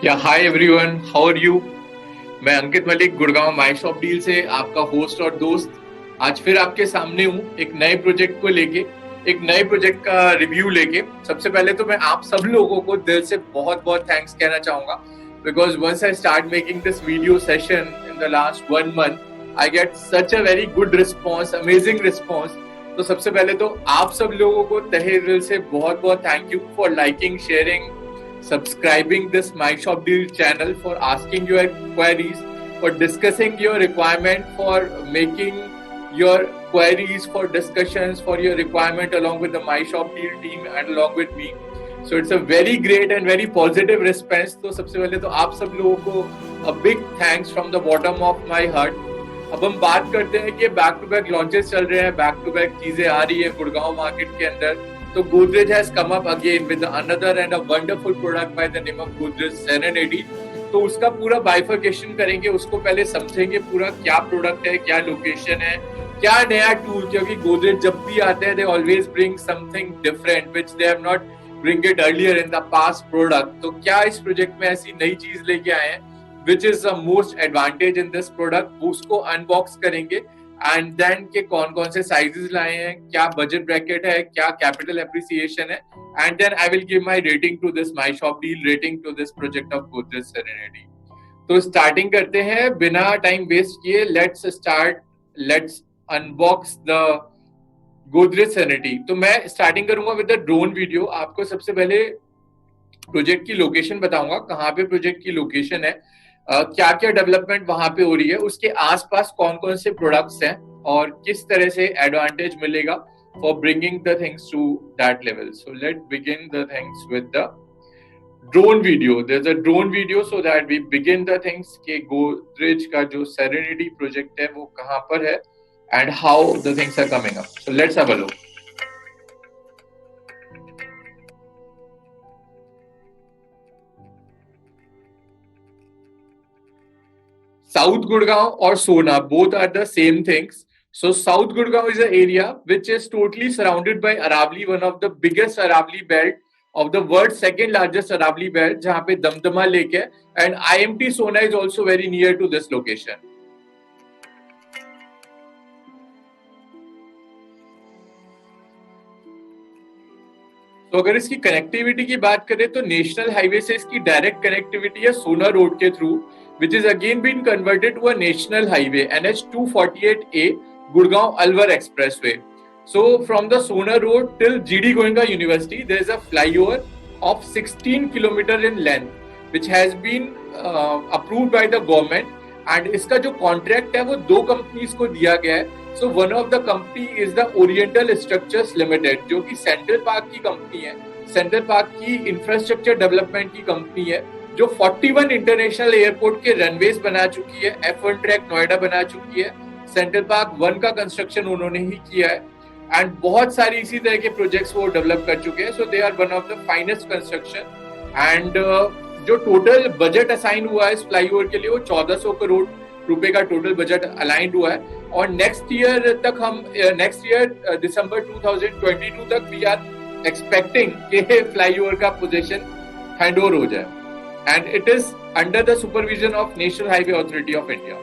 या hi everyone, how are you. मैं Ankit Malik Gurgaon my shop deal से आपका होस्ट और दोस्त आज फिर आपके सामने हूँ एक नए प्रोजेक्ट को लेके, एक नए प्रोजेक्ट का रिव्यू लेके। सबसे पहले तो मैं आप सब लोगों को दिल से बहुत बहुत थैंक्स कहना चाहूंगा, because once I start making this video session in the last 1 month I get such a very good response, amazing response. तो सबसे पहले तो आप सब लोगों को तहे दिल से बहुत बहुत thank you for liking, sharing, subscribing this My Shop Deal channel, for asking your queries, for discussing your requirement, for making your queries, for discussions, for your requirement along with the My Shop Deal team and along with me. So it's a very great and very positive response. तो सबसे पहले तो आप सब लोगों को a big thanks from the bottom of my heart. अब हम बात करते हैं कि बैक टू बैक लॉन्चेस चल रहे हैं, बैक टू बैक चीजें आ रही है गुड़गांव मार्केट के अंदर। तो Godrej has come up again with another and a wonderful product by the name of Godrej Serenity. तो उसका पूरा बाइफर्केशन करेंगे, उसको पहले समझेंगे पूरा क्या प्रोडक्ट है, क्या लोकेशन है, क्या नया टूल। क्योंकि Godrej जब भी आते हैं they always bring something different which they have not bring it earlier in the past product. तो क्या इस प्रोजेक्ट में ऐसी नई चीज लेके आए हैं which is the most advantage in this product, वो उसको अनबॉक्स करेंगे। एंड देन के कौन कौन से साइजेस लाए हैं, क्या बजट ब्रैकेट है, क्या कैपिटल एप्रिसिएशन है, and then I will give my rating to this my shop deal, rating to this project of Godrej Serenity. तो स्टार्टिंग करते हैं बिना टाइम वेस्ट किए। Let's start, let's unbox the Godrej Serenity. तो मैं स्टार्टिंग करूंगा विद द ड्रोन वीडियो। आपको सबसे पहले प्रोजेक्ट की लोकेशन बताऊंगा, कहाँ पे प्रोजेक्ट की लोकेशन है, क्या क्या डेवलपमेंट वहां पे हो रही है, उसके आसपास कौन कौन से प्रोडक्ट्स हैं और किस तरह से एडवांटेज मिलेगा for bringing the things to that level. So let begin the things with the drone video. There is a drone video so that we begin the things के गोदरेज का जो सेरेनिटी प्रोजेक्ट है वो कहाँ पर है and how the things are coming up. So let's have a look. South Gurgaon or Sona, both are the same things. So South Gurgaon is an area which is totally surrounded by Aravali, one of the biggest Aravali belt of the world's second largest Aravali belt, जहाँ पे Damdama lake है, and IMT Sona is also very near to this location. तो अगर इसकी connectivity की बात करें तो नेशनल हाईवे से इसकी डायरेक्ट कनेक्टिविटी है सोना रोड के through, which is again been converted to a national highway, NH 248A, Gurgaon Alwar Expressway. So from the Sona Road till GD Goenka University, there is a flyover of 16 kilometer in length, which has been approved by the government. And इसका जो contract है वो दो companies को दिया गया है। So one of the company is the oriental structures limited, जो कि सेंट्रल पार्क की कंपनी है, सेंट्रल पार्क की इंफ्रास्ट्रक्चर डेवलपमेंट की कंपनी है, जो 41 इंटरनेशनल एयरपोर्ट के रनवेज बना चुकी है, F1 ट्रैक नोएडा बना चुकी है, सेंट्रल पार्क 1 का कंस्ट्रक्शन उन्होंने ही किया है, एंड बहुत सारी इसी तरह के प्रोजेक्ट्स वो डेवलप कर चुके हैं। So they are one of the finest construction. And जो टोटल बजट असाइन हुआ है इस फ्लाईओवर के लिए वो 1400 करोड़ रुपए का टोटल बजट अलाइंड हुआ है। और नेक्स्ट ईयर तक हम, नेक्स्ट ईयर दिसंबर 2022 तक वी आर एक्सपेक्टिंग कि फ्लाईओवर का पोजीशन हैंडओवर हो जाए, and it is under the supervision of National Highway Authority of India.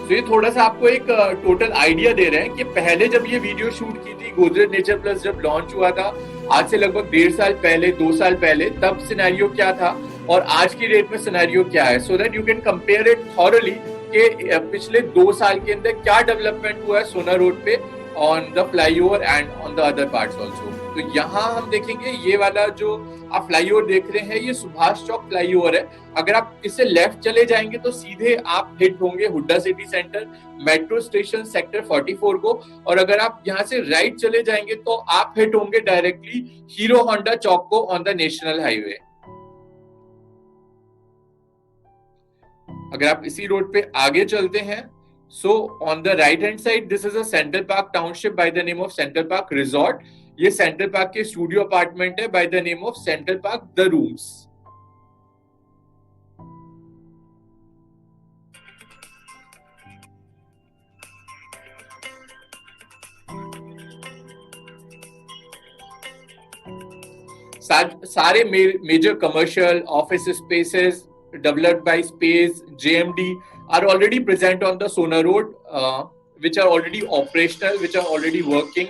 तो ये थोड़ा सा आपको एक टोटल आइडिया दे रहे हैं कि पहले जब ये वीडियो शूट की थी, गोदरेज नेचर प्लस जब लॉन्च हुआ था आज से लगभग 1.5 साल पहले, 2 साल पहले, तब सिनेरियो क्या था और आज की डेट में सिनेरियो क्या है, so that you can compare it thoroughly कि पिछले 2 साल के अंदर क्या डेवलपमेंट हुआ है सोना रोड पे on the flyover and on the other parts also. तो यहाँ हम देखेंगे ये वाला जो आप फ्लाईओवर देख रहे हैं ये सुभाष चौक फ्लाईओवर है। अगर आप इससे लेफ्ट चले जाएंगे तो सीधे आप हिट होंगे Hooda city centre metro station sector 44 को, और अगर आप यहाँ से राइट चले जाएंगे तो आप हिट होंगे डायरेक्टली हीरो होंडा चौक को ऑन द नेशनल हाईवे। अगर आप इसी रोड पे आगे चलते हैं, so on the right hand side this is a Central Park township by the name of Central Park Resort. ये Central Park के स्टूडियो अपार्टमेंट है by the name of Central Park The Rooms. सारे major commercial office spaces developed by Space, JMD are already present on the Sona Road, which are already operational, which are already working.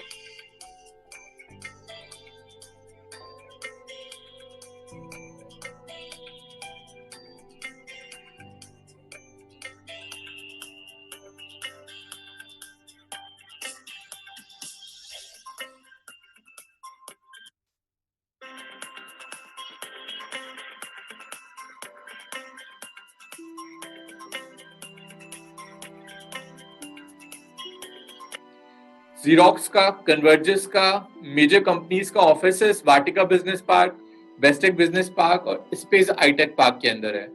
Xerox का, Convergys का, major companies का offices Vatika business park, Bestech business park और Spaze iTech park के अंदर है.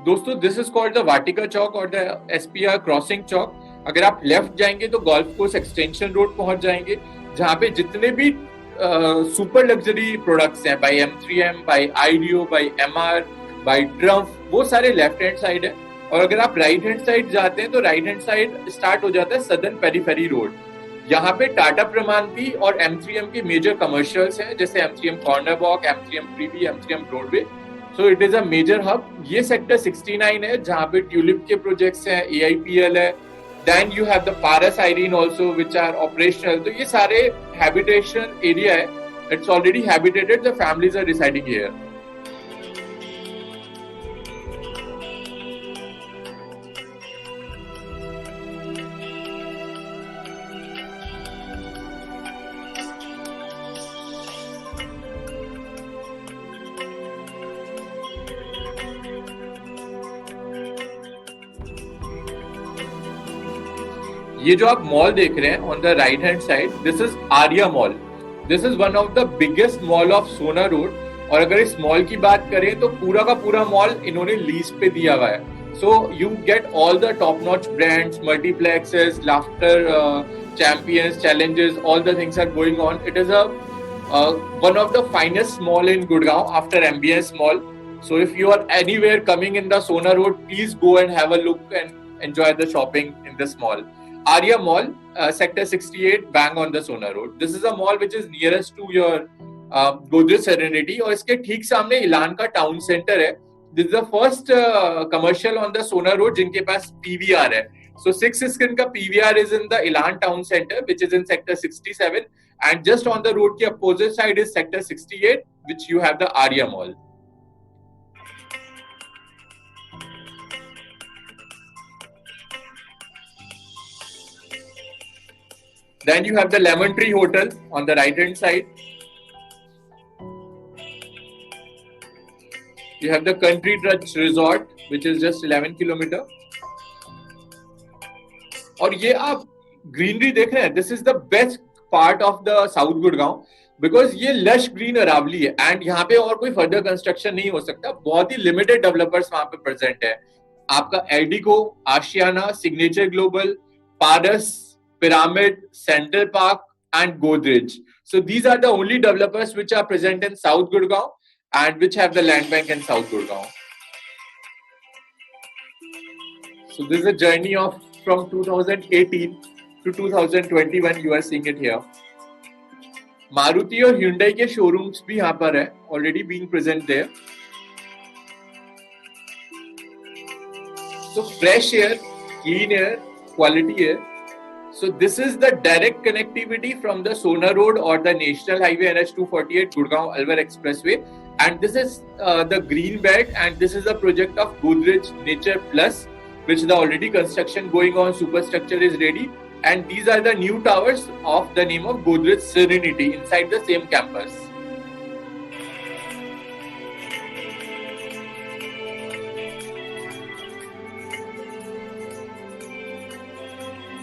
दोस्तों, this is called the Vatika Chowk और the SPR crossing चौक. अगर आप लेफ्ट जाएंगे तो गोल्फ कोर्स एक्सटेंशन रोड पहुंच जाएंगे, जहां पे जितने भी सुपर लग्जरी प्रोडक्ट्स हैं, by M3M, by Ireo, by MR, by Trump, वो सारे लेफ्ट हैंड साइड है. और अगर आप राइट हैंड साइड जाते हैं तो राइट हैंड साइड स्टार्ट हो जाता है सदर्न पेरिफेरी रोड. यहाँ पे टाटा प्रमांति और M3M के मेजर कमर्शियल्स हैं, जैसे M3M Corner Walk, M3M Privy, M3M Broadway. So it is a major hub. ये सेक्टर 69 है, जहाँ पे ट्यूलिप के प्रोजेक्ट्स हैं, AIPL है. Then you have the Paras Irene also which are operational. तो ये सारे हैबिटेशन एरिया है. It's already habitated, the families are residing here. ये जो आप मॉल देख रहे हैं on the right hand side, this is Arya mall. This is one of the biggest mall of Sohna road. और अगर इस मॉल की बात करें तो पूरा का पूरा मॉल इन्होंने लीज पे दिया हुआ है. So you get all the top notch brands, multiplexes, laughter champions, challenges, all the things are going on. It is one of the finest mall in Gurgaon after MBS mall. So if you are anywhere coming in the Sona Road, please go and have a look and enjoy the shopping in this mall. Arya Mall, Sector 68, bang on the Sona Road. This is a mall which is nearest to your Godrej Serenity, और इसके ठीक सामने इलान का town centre है. This is the first commercial on the Sona Road जिनके पास PVR है. So 6 screen का PVR is in the Elan Town Center, which is in Sector 67, and just on the road के opposite side is Sector 68, which you have the Arya Mall. Then you have the Lemon Tree Hotel on the right hand side. You have the Country Touch Resort, which is just 11 kilometer. और ये आप greenery देख रहे हैं, this is the best part of the south Gurgaon, because ये lush green Aravalli है and यहाँ पे और कोई फर्दर कंस्ट्रक्शन नहीं हो सकता. बहुत ही लिमिटेड डेवलपर्स वहां पे प्रेजेंट है. आपका Eldeco, Ashiana, Signature Global, Paras, Pyramid, Central Park and Godrej. So these are the only developers which are present in South Gurgaon and which have the land bank in South Gurgaon. So this is a journey of from 2018 to 2021. You are seeing it here. Maruti और Hyundai के showrooms भी यहाँ पर है, already being present there. So fresh air, clean air, quality air. So this is the direct connectivity from the Sona Road or the National Highway NH248 Gurgaon Alwar Expressway, and this is the green belt, and this is a project of Godrej Nature Plus, which the already construction going on, superstructure is ready, and these are the new towers of the name of Godrej Serenity inside the same campus.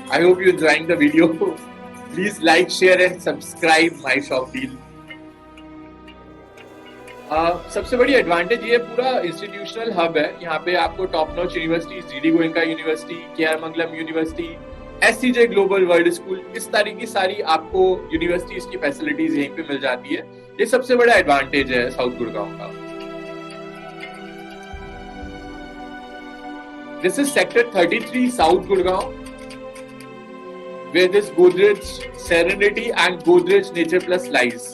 I hope you're enjoying the video. Please like, share and subscribe my shop deal. सबसे बड़ी advantage ये पूरा institutional hub है. यहाँ पे आपको top notch university, GD Goenka university, KR Mangalam university, SCJ global world school, इस तरह की सारी आपको यूनिवर्सिटीज की फैसिलिटीज यहीं पे मिल जाती है. ये सबसे बड़ा एडवांटेज है साउथ गुड़गांव का. This is Sector 33 South Gurgaon. where this Godrej Serenity and Godrej Nature Plus lies.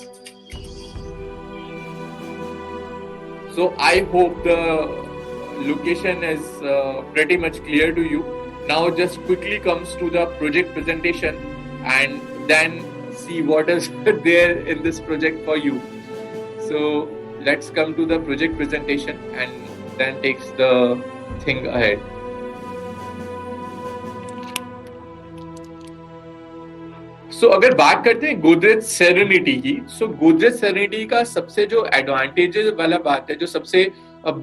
So I hope the location is pretty much clear to you. Now just quickly comes to the project presentation and then see what is there in this project for you. So let's come to the project presentation and then takes the thing ahead. So अगर बात करते हैं Godrej serenity की, सो Godrej serenity का सबसे जो advantages वाला बात है, जो सबसे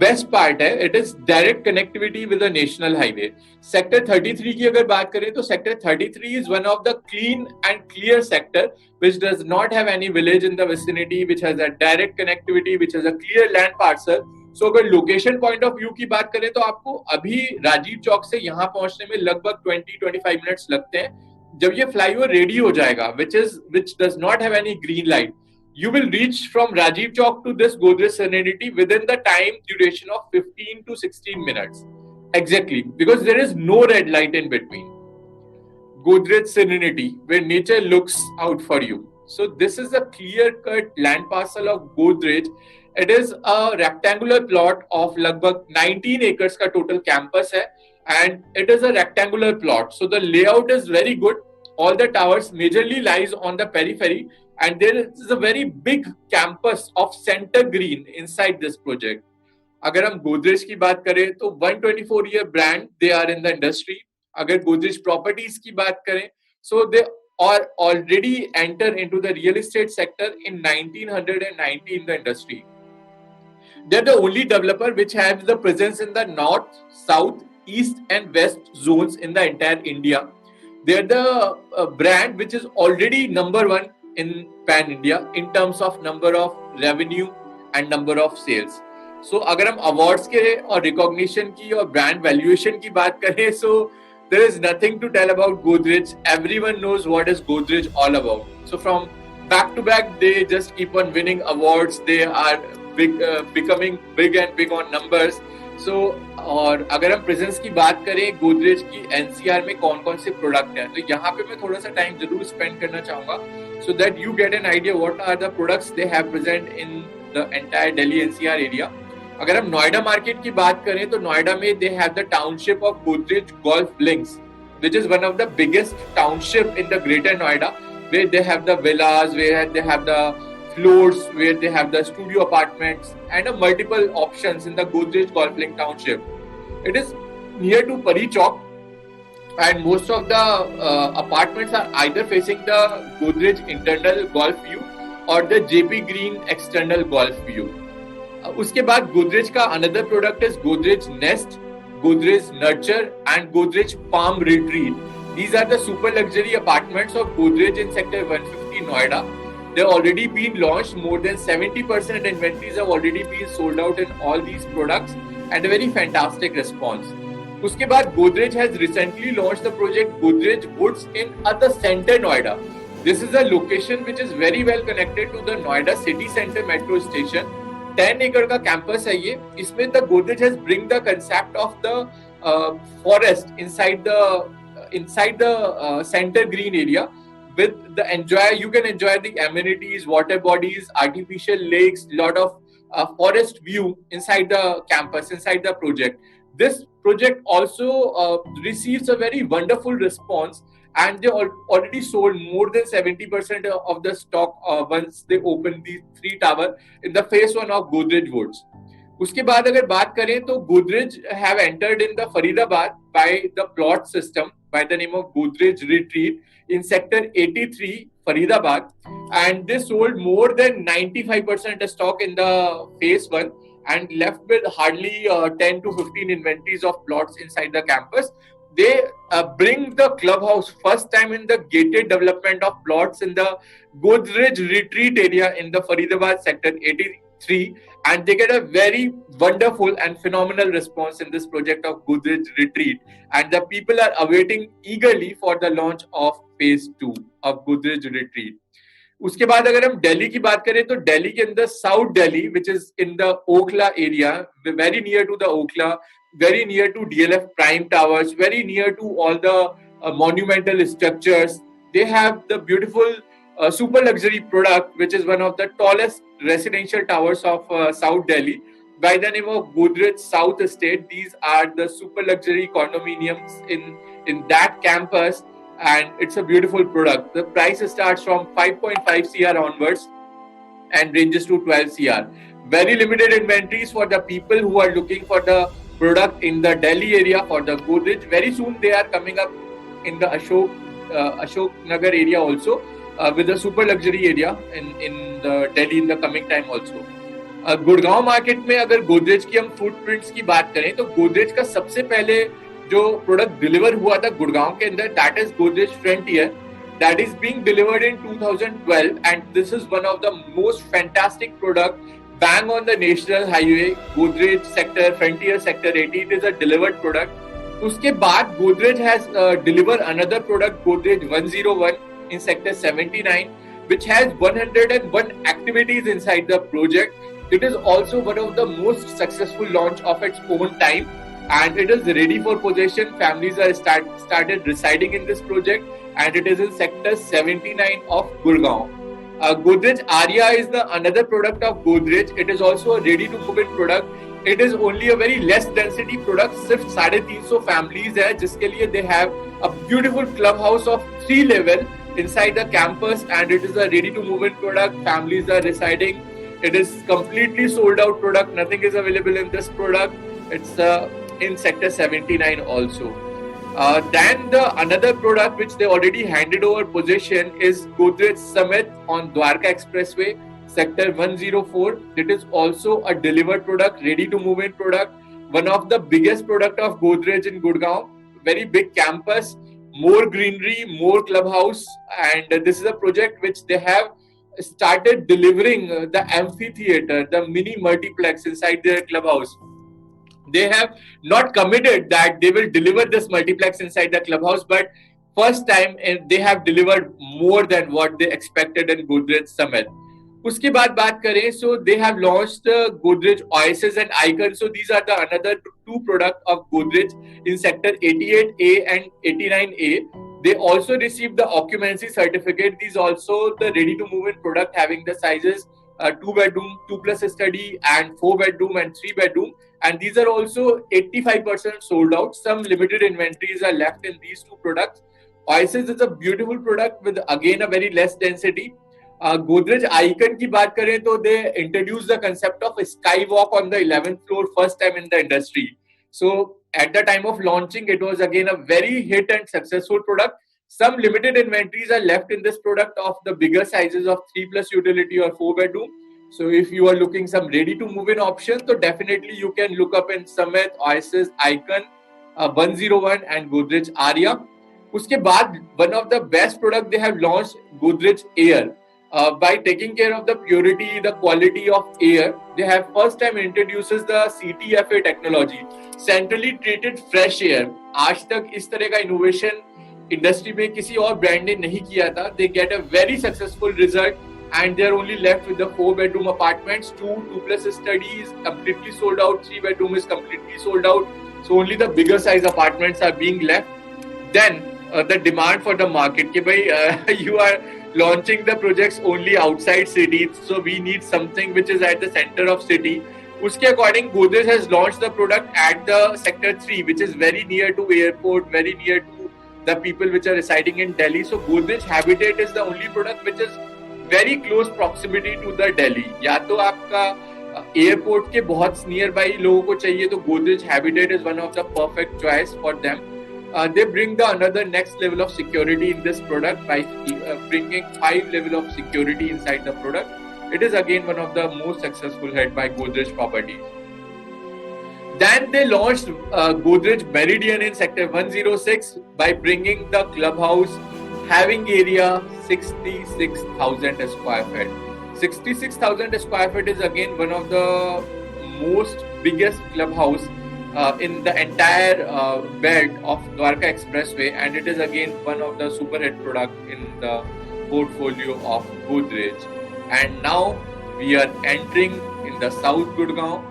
बेस्ट पार्ट है, it is direct connectivity with the national highway. Sector 33 की अगर बात करें तो sector 33 is one of the clean and clear sector which does not have any village in the vicinity, which has a direct connectivity, which has a clear land parcel. So अगर location point of view की बात करें तो आपको अभी राजीव चौक से यहाँ पहुंचने में लगभग 20-25 मिनट्स लगते हैं. जब ये फ्लाईओवर रेडी हो जाएगा, which does not have any green light, you will reach from Rajiv Chowk to this Godrej Serenity within the time duration of 15 to 16 minutes. Exactly, because there is no red light in between. Godrej Serenity, where nature looks out for you. So this is a clear-cut land parcel of Godrej. It is a rectangular plot of लगभग 19 acres का total campus है, and it is a rectangular plot. So the layout is very good. All the towers majorly lies on the periphery, and there is a very big campus of center green inside this project. अगर हम गोदरेज की बात करें तो 124-year brand they are in the industry. अगर Godrej properties की बात करें, so they are already enter into the real estate sector in 1990 in the industry. They're the only developer which has the presence in the north, south, east and west zones in the entire India. They're the brand which is already number one in pan India in terms of number of revenue and number of sales. So अगर हम awards के और recognition की और brand valuation की बात करें, so there is nothing to tell about Godrej. Everyone knows what is Godrej all about. So from back to back, they just keep on winning awards. They are becoming big and big on numbers. So और अगर हम presence की बात करें गोदरेज की NCR में कौन कौन से प्रोडक्ट हैं, तो यहाँ पे मैं थोड़ा सा टाइम जरूर स्पेंड करना चाहूंगा, so that you get an idea what are the products they have present in the entire Delhi NCR area. अगर हम नोएडा मार्केट की बात करें तो नोएडा में they have the township of Godrej Golf Links, which is one of the biggest township in the greater Noida, where they have the villas, where they have the floors, where they have the studio apartments and multiple options in the Godrej Golf Link township. It is near to Pari Chowk, and most of the apartments are either facing the Godrej internal golf view or the JP Green external golf view. उसके बाद गोदरेज का another product is Godrej Nest, Godrej Nurture and Godrej Palm Retreat. These are the super luxury apartments of Godrej in sector 150 Noida. They've already been launched. More than 70% inventories have already been sold out in all these products, and a very fantastic response. उसके बाद Godrej has recently launched the project Godrej Woods in the center Noida. This is a location which is very well connected to the Noida city center metro station. 10 acre का campus है ये. इसमें the Godrej has bring the concept of the forest inside the center green area. With the you can enjoy the amenities, water bodies, artificial lakes, lot of forest view inside the campus, inside the project. This project also receives a very wonderful response, and they already sold more than 70% of the stock once they opened these 3 towers in the phase 1 of Godrej Woods. उसके बाद अगर बात करें तो Godrej have entered in the Faridabad by the plot system by the name of Godrej Retreat in sector 83 Faridabad, and they sold more than 95% stock in the phase 1 and left with hardly 10 to 15 inventories of plots inside the campus. They bring the clubhouse first time in the gated development of plots in the Godrej Retreat area in the Faridabad sector 83, and they get a very wonderful and phenomenal response in this project of Godrej Retreat, and the people are awaiting eagerly for the launch of phase 2 of Godrej Retreat. उसके बाद अगर हम दिल्ली की बात करें तो दिल्ली के अंदर south Delhi which is in the Okhla area, very near to the Okhla, very near to DLF Prime Towers, very near to all the monumental structures, they have the beautiful super luxury product, which is one of the tallest residential towers of South Delhi, by the name of Godrej South Estate. These are the super luxury condominiums in that campus, and it's a beautiful product. The price starts from 5.5 cr onwards and ranges to 12 cr. Very limited inventories for the people who are looking for the product in the Delhi area for the Godrej. Very soon they are coming up in the Ashok Nagar area also, with the super luxury area in the Delhi in the coming time also. Gurgaon market में अगर गोदरेज की हम footprints की बात करें तो गोदरेज का सबसे पहले जो प्रोडक्ट डिलीवर हुआ था गुड़गांव के अंदर, that is Godrej frontier, that is being delivered in 2012, and this is one of the most fantastic product, bang on the national highway, Godrej sector, Frontier sector 80. It is a delivered product. उसके बाद Godrej has delivered another product, Godrej 101 in sector 79, which has 101 activities inside the project. It is also one of the most successful launch of its own time, and it is ready for possession. Families are started residing in this project, and it is in sector 79 of Gurgaon. Godrej Arya is the another product of Godrej. It is also a ready to move in product. It is only a very less density product. सिर्फ 350 families है जिसके लिए they have a beautiful clubhouse of 3 level inside the campus, and it is a ready to move in product. Families are residing. It is completely sold out product. Nothing is available in this product. It's in sector 79 also. Then the another product which they already handed over possession is Godrej Summit on Dwarka Expressway, sector 104. It is also a delivered product, ready to move in product. One of the biggest product of Godrej in Gurgaon. Very big campus, more greenery, more clubhouse, and this is a project which they have started delivering the amphitheater, the mini multiplex inside their clubhouse. They have not committed that they will deliver this multiplex inside the clubhouse, but first time they have delivered more than what they expected in Godrej Summit. उसके बाद बात करें, so they have launched the Godrej Oasis and Icon. So these are the another two product of Godrej in sector 88A and 89A. They also received the occupancy certificate. These also the ready to move in product having the sizes 2 bedroom, 2 plus study, and 4 bedroom and 3 bedroom. And these are also 85% sold out. Some limited inventories are left in these two products. Oasis is a beautiful product with again a very less density. Godrej Icon की बात करें तो they introduced the concept of a skywalk on the 11th floor first time in the industry. So at the time of launching, it was again a very hit and successful product. Some limited inventories are left in this product of the bigger sizes of 3 plus utility or 4 bedroom. So if you are looking some ready to move in options, so definitely you can look up in Summit, Oasis, Icon, 101 and Godrej Arya. उसके बाद one of the best product they have launched, Godrej Air. By taking care of the purity, the quality of air, they have first time introduces the CTFA technology, centrally treated fresh air. आज तक इस तरह का innovation industry में किसी और brand ने नहीं किया था. They get a very successful result, and they are only left with the 4 bedroom apartments. 2 plus studies completely sold out. 3 bedroom is completely sold out. So only the bigger size apartments are being left. Then the demand for the market कि भाई you are launching the projects only outside cities, so we need something which is at the center of city. उसके according Godrej has launched the product at the sector 3, which is very near to airport, very near to the people which are residing in Delhi. So Godrej Habitat is the only product which is very close proximity to the Delhi. या तो आपका airport के बहुत near by लोगों को चाहिए तो Godrej Habitat is one of the perfect choice for them. They bring the another next level of security in this product by bringing 5 level of security inside the product. It is again one of the most successful hit by Godrej Properties. Then they launched Godrej Meridian in sector 106 by bringing the clubhouse having area 66,000 square feet. 66,000 square feet is again one of the most biggest clubhouse in the entire belt of Dwarka Expressway, and it is again one of the super hit product in the portfolio of Godrej. And now we are entering in the South Gurgaon.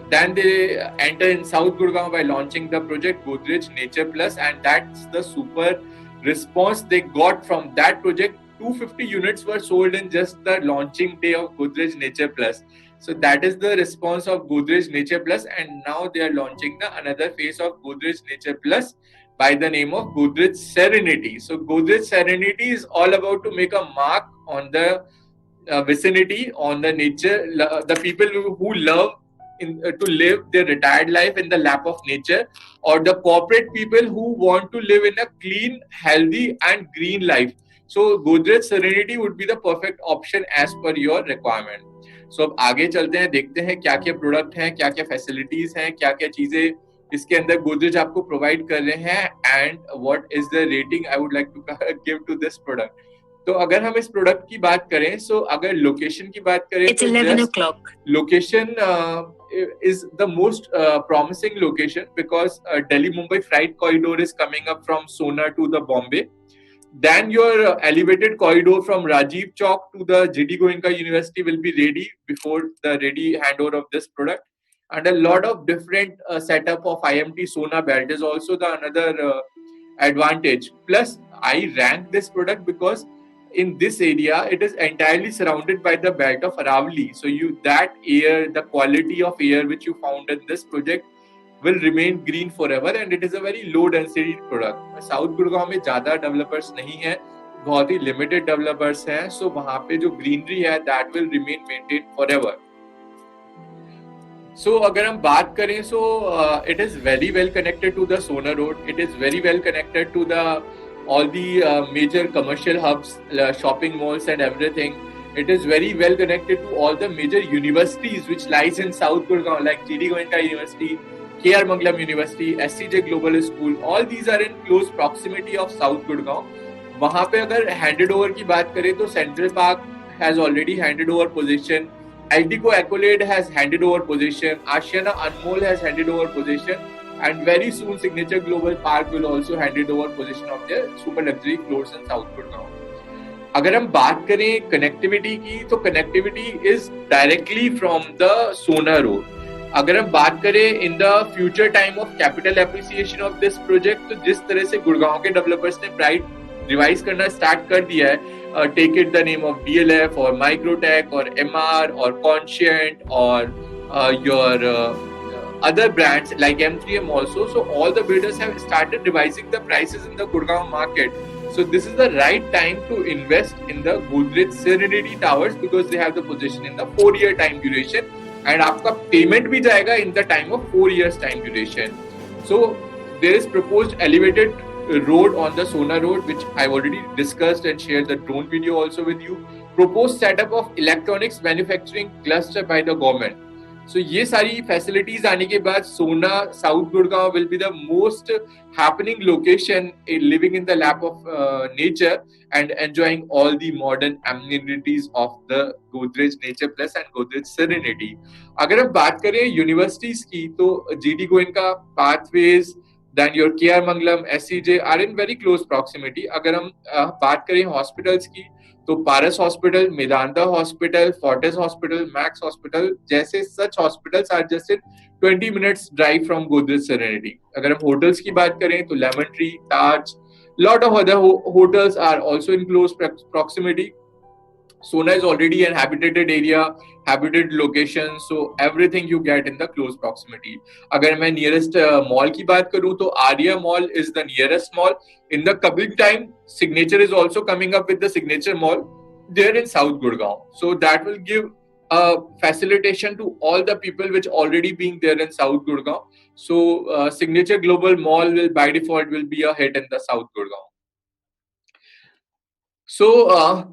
Then they enter in South Gurgaon by launching the project Godrej Nature Plus, and that's the super response they got from that project, 250 units were sold in just the launching day of Godrej Nature Plus. So that is the response of Godrej Nature Plus, and now they are launching the another phase of Godrej Nature Plus by the name of Godrej Serenity. So Godrej Serenity is all about to make a mark on the vicinity, on the nature, the people who love to live their retired life in the lap of nature, or the corporate people who want to live in a clean, healthy and green life. So Godrej Serenity would be the perfect option as per your requirement. So अब आगे चलते हैं, देखते हैं क्या क्या product हैं, क्या क्या फैसिलिटीज हैं, क्या क्या चीजें इसके अंदर गोदरेज आपको प्रोवाइड कर रहे हैं, and what is the rating I would like to give to this product. तो अगर हम इस प्रोडक्ट की बात करें, सो अगर लोकेशन की बात करें, It's 11 o'clock. Location is the most promising location because Delhi-Mumbai freight corridor is coming up from Sona to the Bombay. Then your elevated corridor from Rajiv Chowk to the GD Goenka University will be ready before the ready handover of this product. And a lot of different setup of IMT Sona belt is also the another advantage. Plus, I rank this product because in this area it is entirely surrounded by the belt of Aravali. So that air, the quality of air which you found in this project will remain green forever, and it is a very low density product. South Gurgaon में ज़्यादा developers नहीं हैं, बहुत ही limited developers हैं, so वहाँ पे जो greenery है that will remain maintained forever. So अगर हम बात करें, so it is very well connected to the Sona Road. It is very well connected to all the major commercial hubs, shopping malls and everything. It is very well connected to all the major universities which lies in South Gurgaon, like GD Goenka University, KR Manglam University, SCJ Global School. All these are in close proximity of South Gurgaon. वहाँ पे अगर handed over की बात करें तो Central Park has already handed over position. Aldico Accolade has handed over position. Ashiana Anmol has handed over position. And very soon Signature Global Park will also handed over position of their super luxury floors in South Gurgaon. अगर हम बात करें connectivity की, तो connectivity is directly from the सोना road. अगर हम बात करें in the future time of capital appreciation of this project, तो जिस तरह से गुड़गांव के डेवलपर्स ने प्राइस रिवाइज करना स्टार्ट कर दिया है, take it the name of DLF और माइक्रोटेक और MR और कॉन्शिएंट और your other brands like M3M also. So all the builders have started revising the prices in the Gurgaon market. So this is the right time to invest in the Godrej Serenity Towers because they have the position in the 4-year time duration, and आपका payment भी जाएगा in the time of 4 years time duration. So there is proposed elevated road on the Sona Road, which I already discussed and shared the drone video also with you. Proposed setup of electronics manufacturing cluster by the government. So ये सारी facilities आने के बाद सोना South Gurgaon will be the most happening location living in the lap of nature and enjoying all the modern amenities of the Godrej Nature Plus and Godrej Serenity. अगर हम बात करें universities की, तो GD Goenka, Pathways, then your KR Manglam, SCJ are in very close proximity. अगर हम बात करें hospitals की, तो Paras hospital, Medanta hospital, Fortis hospital, Max hospital जैसे such hospitals are just in 20 minutes drive from Godrej Serenity. अगर हम होटल्स की बात करें तो Lemon Tree, Taj, lot of other hotels are also in close proximity. Sona is already an habitated area, habited location, so everything you get in the close proximity. अगर मैं nearest mall की बात करूँ तो Arya Mall is the nearest mall. In the coming time, Signature is also coming up with the Signature Mall there in South Gurgaon. So that will give a facilitation to all the people which already being there in South Gurgaon. So Signature Global Mall will by default will be a hit in the South Gurgaon. So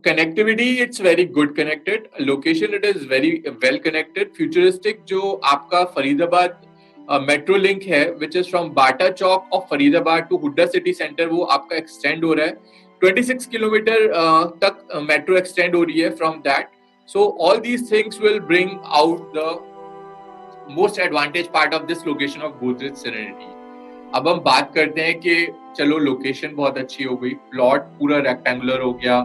connectivity, it's very good connected. Location, it is very well connected. Futuristic जो आपका Faridabad metro link है, which is from Bata Chowk of Faridabad to Hooda city centre, वो आपका extend हो रहा है. 26 kilometre तक metro extend हो रही है from that. So all these things will bring out the most advantage part of this location of Godrej Serenity. अब हम बात करते हैं कि चलो लोकेशन बहुत अच्छी हो गई, प्लॉट पूरा रेक्टेंगुलर हो गया,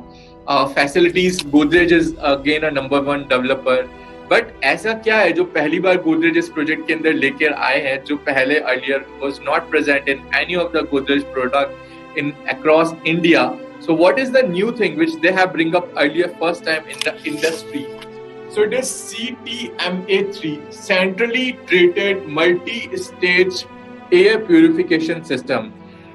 facilities, Godrej is again a number 1 developer. But ऐसा क्या है जो पहली बार गोदरेज इस प्रोजेक्ट के अंदर लेकर आए हैं, जो पहले earlier was not present in any of the Godrej product, in across India. So what is the new thing which they have bring up earlier first time in the industry? So it is CTMA3, centrally treated multi-stage air purification system.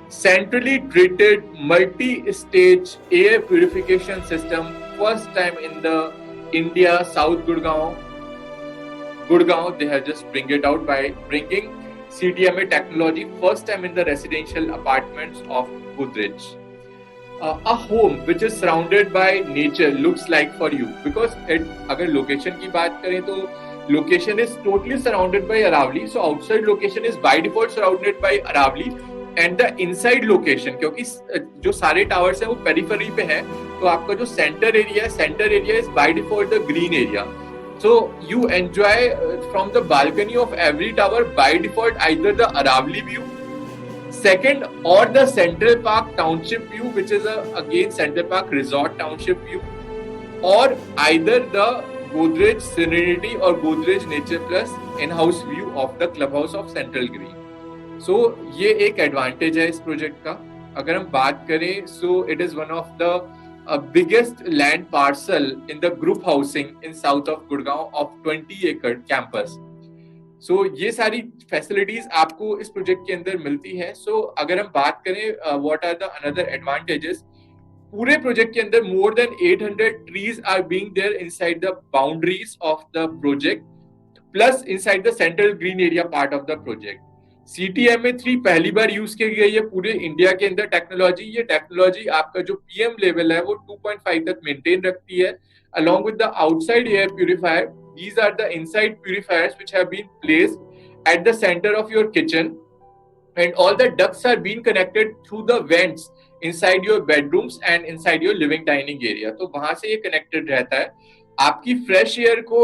Centrally treated multi-stage air purification system, first time in the India, South Gurgaon, they have just bring it out by bringing CDMA technology first time in the residential apartments of Godrej. A home which is surrounded by nature looks like for you, because अगर location की बात करें तो location is totally surrounded by Aravali, so outside location is by default surrounded by Aravali, and the inside location, क्योंकि जो सारे towers हैं वो periphery पे हैं, तो आपका जो center area is by default the green area. So you enjoy from the balcony of every tower by default either the Aravali view, second, or the Central Park Township view, which is again Central Park Resort Township view, or either the Godrej Serenity or Godrej Nature Plus in-house view of the clubhouse of Central Green. So ये एक advantage है इस project का. अगर हम बात करें, so it is one of the biggest land parcel in the group housing in south of Gurgaon of 20-acre campus. So ये सारी facilities आपको इस project के अंदर मिलती है. So अगर हम बात करें what are the another advantages, पूरे project के अंदर more than 800 trees are being there inside the boundaries of the project, plus inside the central green area part of the project. CTMA3 पहली बार यूज की गई है पूरे इंडिया के अंदर टेक्नोलॉजी. ये टेक्नोलॉजी आपका जो PM लेवल है वो 2.5 तक मेंटेन रखती है. Along with the outside air purifier, these are the inside purifiers which have been placed at the center of your kitchen, and all the ducts are being connected through the vents inside your bedrooms and inside your living dining area. तो वहां से ये connected रहता है, आपकी fresh air को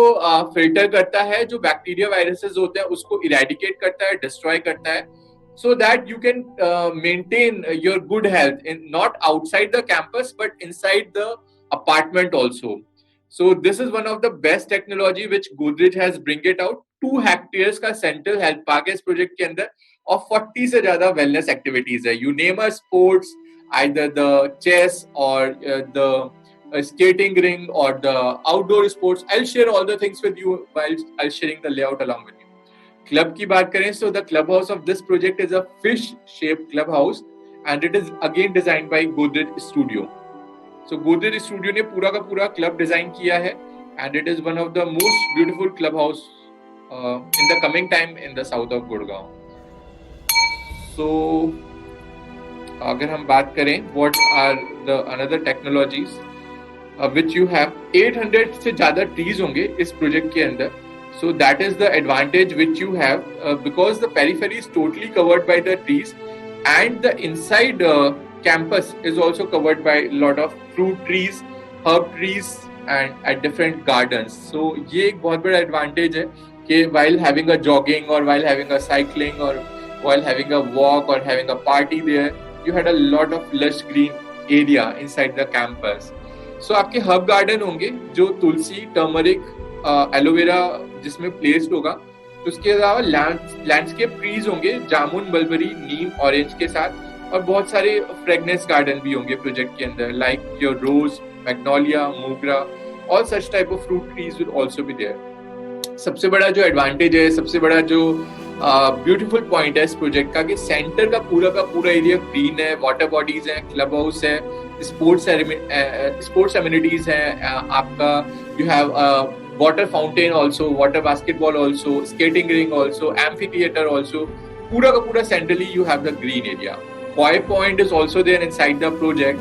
filter करता है, जो बैक्टीरिया वायरसेस होते हैं उसको इरेडिकेट करता है, डिस्ट्रॉय करता है, so that you can maintain your good health in not outside the campus but inside the apartment also. So this is one of the best technology which Godrej has bring it out. 2 hectares का central health park है इस project के अंदर, और 40 से ज्यादा wellness activities है. You name a sports, either the chess or the skating ring or the outdoor sports. I'll share all the things with you while I'll sharing the layout along with you. Club की बात करें, so the clubhouse of this project is a fish-shaped clubhouse, and it is again designed by Godrej Studio. So Godrej Studio ने पूरा का पूरा club design किया है, and it is one of the most beautiful clubhouse in the coming time in the south of Gurgaon. So अगर हम बात करें, what are the another technologies which you have, 800 से ज़्यादा trees होंगे इस project के अंदर. So that is the advantage which you have because the periphery is totally covered by the trees, and the inside campus is also covered by a lot of fruit trees, herb trees, and at different gardens. So ये एक बहुत बड़ा advantage है कि while having a jogging or while having a cycling or while having a walk or having a party there, you had a lot of lush green area inside the campus. So आपके herb garden होंगे जो तुलसी, turmeric, aloe vera जिसमें placed होगा. उसके अलावा landscape trees होंगे, जामुन, mulberry, नीम, orange के साथ, और बहुत सारे फ्रेगनेंस गार्डन भी होंगे प्रोजेक्ट के अंदर, like your rose, magnolia, mogra, all such type of fruit trees will also be there. सबसे बड़ा जो एडवांटेज है, सबसे बड़ा जो ब्यूटीफुल पॉइंट है इस प्रोजेक्ट का, कि सेंटर का पूरा एरिया ग्रीन है, वाटर बॉडीज है, क्लब हाउस है, स्पोर्ट्स एमिनिटीज हैं, आपका you have water fountain also, water basketball also, skating ring also, amphi theatre also, पूरा का पूरा centrally you have the green area. Koi point is also there inside the project,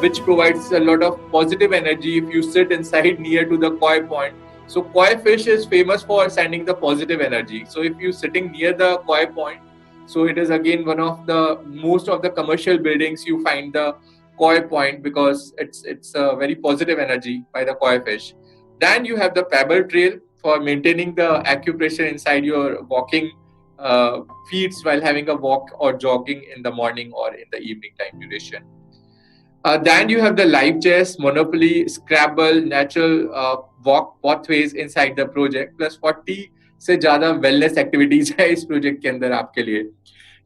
which provides a lot of positive energy if you sit inside near to the koi point. So koi fish is famous for sending the positive energy. So if you're sitting near the koi point, so it is again one of the most of the commercial buildings you find the koi point, because it's a very positive energy by the koi fish. Then you have the pebble trail for maintaining the acupressure inside your walking feet while having a walk or jogging in the morning or in the evening time duration. Then you have the live chess, Monopoly, Scrabble, natural walk pathways inside the project, plus 40 से ज़्यादा wellness activities है इस project के अंदर आपके लिए.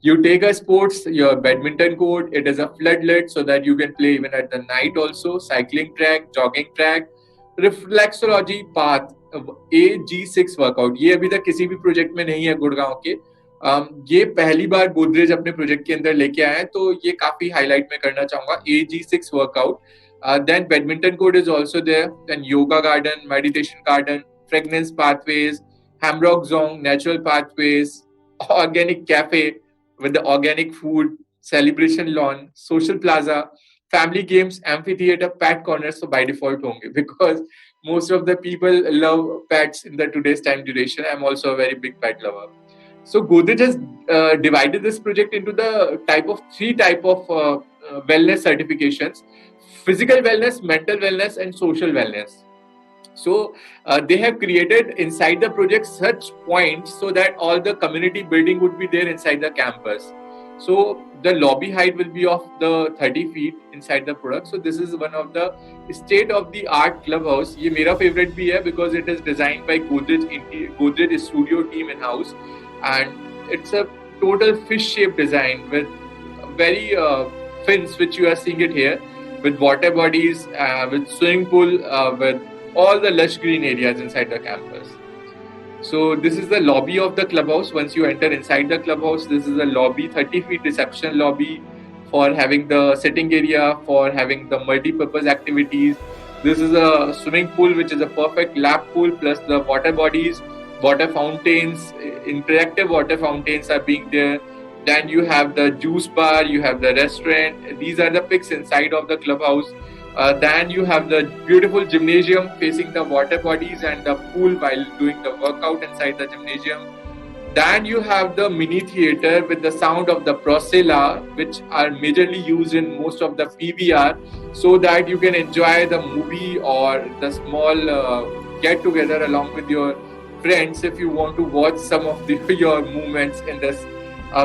You take a sports, your badminton court, it is a floodlit so that you can play even at the night also, cycling track, jogging track, reflexology path, AG6 workout, ये अभी तक किसी भी प्रोजेक्ट में नहीं है गुड़गांव के। ये पहली बार गोदरेज अपने प्रोजेक्ट के अंदर लेके आए हैं, तो ये काफी हाईलाइट में करना चाहूंगा, AG6 workout. Then badminton court is also there, then yoga garden, meditation garden, fragrance pathways, Hamrock Zone, natural pathways, organic cafe with the organic food, celebration lawn, social plaza, family games, amphitheater, pet corners, so by default होंगे because most of the people love pets in the today's time duration. I'm also a very big pet lover. So Godrej has divided this project into the three type of wellness certifications: physical wellness, mental wellness, and social wellness. So they have created inside the project such points so that all the community building would be there inside the campus. So the lobby height will be of the 30 feet inside the product. So this is one of the state of the art clubhouse. ये मेरा favorite भी है because it is designed by Godrej Studio team in house, and it's a total fish shaped design with very fins, which you are seeing it here, with water bodies, with swimming pool, with all the lush green areas inside the campus. So this is the lobby of the clubhouse. Once you enter inside the clubhouse, this is a lobby, 30 feet reception lobby for having the sitting area, for having the multi-purpose activities. This is a swimming pool, which is a perfect lap pool, plus the water bodies, water fountains, interactive water fountains are being there. Then you have the juice bar, you have the restaurant. These are the pics inside of the clubhouse. Then you have the beautiful gymnasium facing the water bodies and the pool while doing the workout inside the gymnasium. Then you have the mini theater with the sound of the Procella, which are majorly used in most of the PVR, so that you can enjoy the movie or the small get together along with your friends if you want to watch some of your movements in this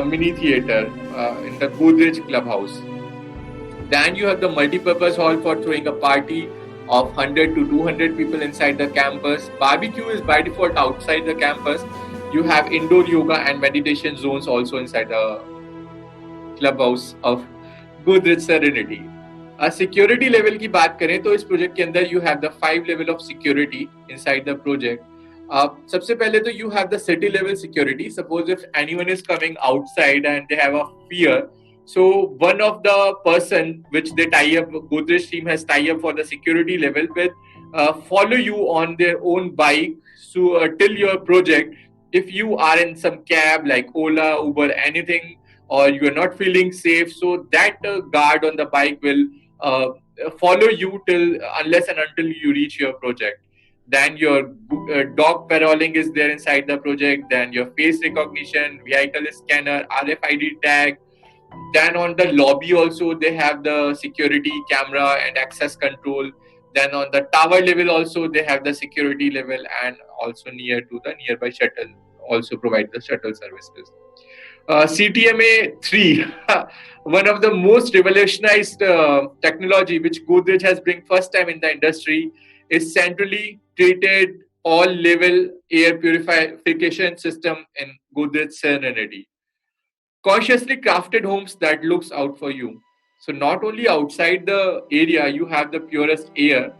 mini theater in the Godrej clubhouse. Then you have the multi-purpose hall for throwing a party of 100 to 200 people inside the campus. Barbecue is by default outside the campus. You have indoor yoga and meditation zones also inside the clubhouse of Godrej Serenity. Security level की बात करें तो इस project के अंदर you have the 5 level of security inside the project. सबसे पहले तो you have the city level security. Suppose if anyone is coming outside and they have a fear, so one of the person which they tie up, Godrej team has tie up for the security level with follow you on their own bike so till your project. If you are in some cab like Ola, Uber, anything, or you are not feeling safe, so that guard on the bike will follow you till unless and until you reach your project. Then your dog patrolling is there inside the project. Then your face recognition, vehicle scanner, RFID tag. Then on the lobby also they have the security camera and access control. Then on the tower level also they have the security level, and also near to the nearby shuttle also provide the shuttle services. CTMA 3, one of the most revolutionized technology which Godrej has bring first time in the industry, is centrally treated all level air purification system in Godrej Serenity. Consciously crafted homes that looks out for you. So not only outside the area you have the purest air,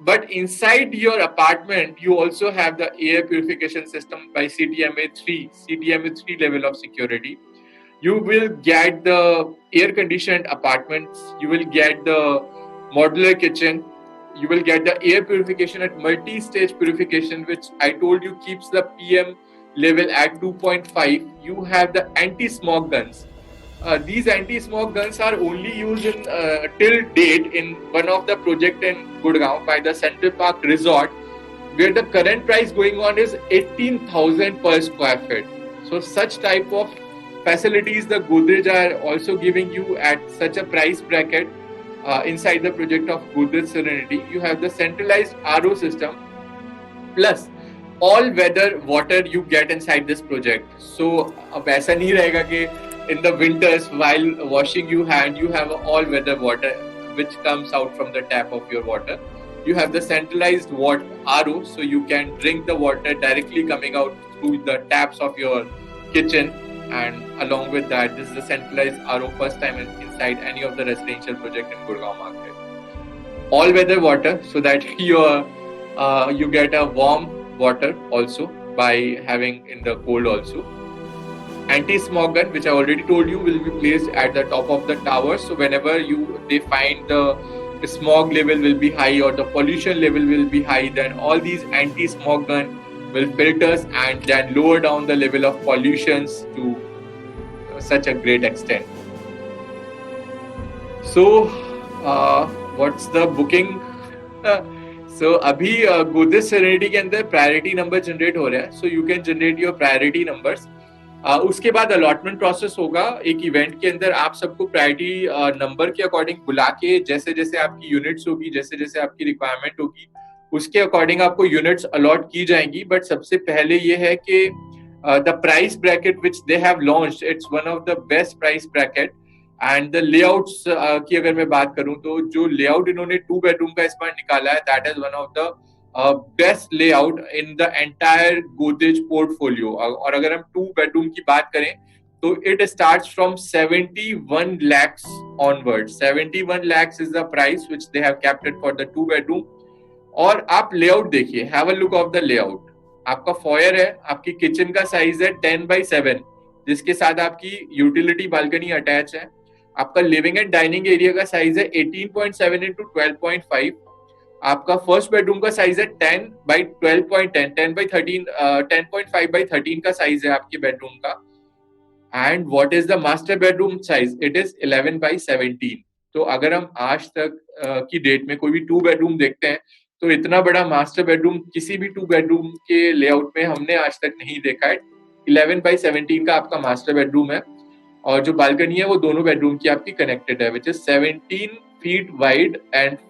but inside your apartment you also have the air purification system by CTMA 3 level of security. You will get the air conditioned apartments, you will get the modular kitchen, you will get the air purification at multi-stage purification, which I told you keeps the PM level at 2.5. You have the anti-smog guns. These anti-smog guns are only used in till date in one of the project in Gurgaon by the Central Park Resort, where the current price going on is 18,000 per square feet. So such type of facilities the Godrej are also giving you at such a price bracket inside the project of Godrej Serenity. You have the centralized RO system plus all weather water you get inside this project. So अब ऐसा नहीं रहेगा कि in the winters while washing your hand you have all weather water which comes out from the tap of your water. You have the centralized RO, so you can drink the water directly coming out through the taps of your kitchen. and along with that, this is a centralized RO first time inside any of the residential project in Gurgaon market. All weather water, so that you get a warm water also by having in the cold also. Anti-smog gun, which I already told you, will be placed at the top of the tower. So whenever they find the smog level will be high or the pollution level will be high, then all these anti-smog gun will filters and then lower down the level of pollutions to such a great extent. So what's the booking? So अभी Godrej Serenity के अंदर priority number generate हो रहा है. So you can generate your priority numbers. उसके बाद allotment process होगा. एक इवेंट के अंदर आप सबको प्रायोरिटी नंबर के अकॉर्डिंग बुला के जैसे जैसे आपकी यूनिट्स होगी, जैसे जैसे आपकी रिक्वायरमेंट होगी, उसके अकॉर्डिंग आपको यूनिट्स अलॉट की जाएंगी. बट सबसे पहले ये है कि the price bracket which they have launched, it's one of the best price bracket. And the layouts की अगर मैं बात करूं तो जो लेआउट इन्होंने 2 बेडरूम का इस बार निकाला है, that is one of the best layout in the entire Godrej portfolio. और अगर हम 2 बेडरूम की बात करें तो it starts from 71 lakhs onwards. 71 lakhs is the price which they have kept it for the 2 bedroom. और आप लेआउट देखिए, have a look of the layout. आपका फॉयर है, आपकी किचन का साइज है 10x7, जिसके साथ आपकी यूटिलिटी बालकनी अटैच है. आपका लिविंग एंड डाइनिंग एरिया का साइज है 18.7 into 12.5. आपका फर्स्ट बेडरूम का साइज है 10x12.10, 10x13, 10.5x13 का साइज है आपके बेडरूम का. And what is the master bedroom size? It is 11x17. तो अगर हम आज तक की डेट में कोई भी 2 बेडरूम देखते हैं तो इतना बड़ा मास्टर बेडरूम किसी भी 2 बेडरूम के लेआउट में हमने आज तक नहीं देखा है. 11x17 का आपका मास्टर बेडरूम है और जो बालकनी है वो दोनों बेडरूम की आपकी कनेक्टेड है, which is 17 feet wide and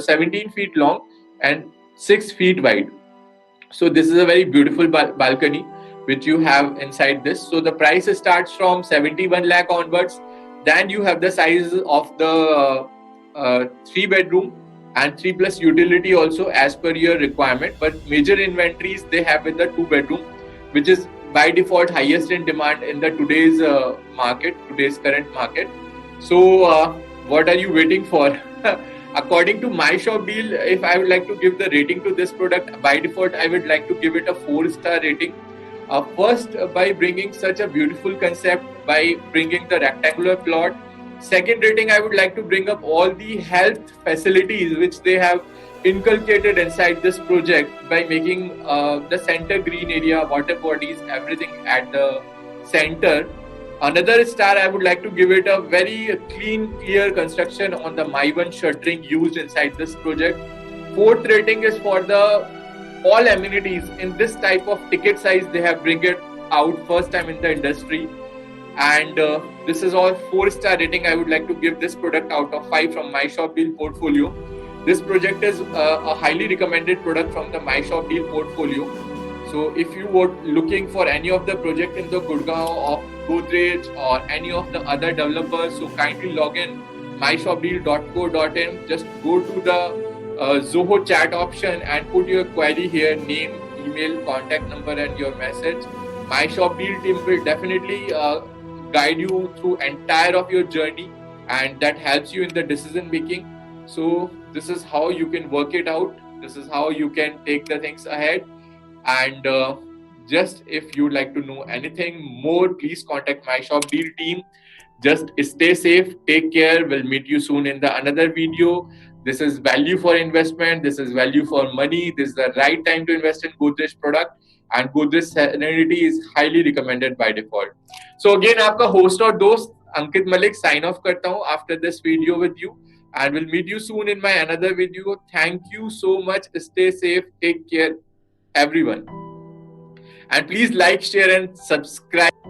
17 feet long and 6 feet wide. So this is a very beautiful balcony which you have inside this. So the price starts from 71 lakh onwards. Then you have the size of the 3 bedroom and 3+ utility also as per your requirement. But major inventories they have with the 2 bedroom, which is by default highest in demand in the today's current market. So what are you waiting for? According to my shop deal, if I would like to give the rating to this product, by default I would like to give it a 4-star rating. First, by bringing such a beautiful concept, by bringing the rectangular plot. Second rating, I would like to bring up all the health facilities which they have inculcated inside this project by making the center green area, water bodies, everything at the center. Another star, I would like to give it a very clean, clear construction on the My1 shuttering used inside this project. Fourth rating is for the all amenities in this type of ticket size. They have bring it out first time in the industry. And this is all 4-star rating. I would like to give this product out of 5 from My Shop Deal portfolio. This project is a highly recommended product from the My Shop Deal portfolio. So if you were looking for any of the project in the Gurgaon of Godrej or any of the other developers, so kindly log in myshopdeal.co.in. Just go to the Zoho chat option and put your query here, name, email, contact number and your message. My Shop Deal team will definitely guide you through entire of your journey, and that helps you in the decision making. So this is how you can work it out. This is how you can take the things ahead. And just if you'd like to know anything more, please contact My Shop Deal team. Just stay safe, take care. We'll meet you soon in the another video. This is value for investment. This is value for money. This is the right time to invest in Godrej product. And Godrej Serenity is highly recommended by default. So again, आपका host और दोस्त अंकित Malik sign off करता हूँ after this video with you. And we'll meet you soon in my another video. Thank you so much. Stay safe. Take care, everyone. And please like, share and subscribe.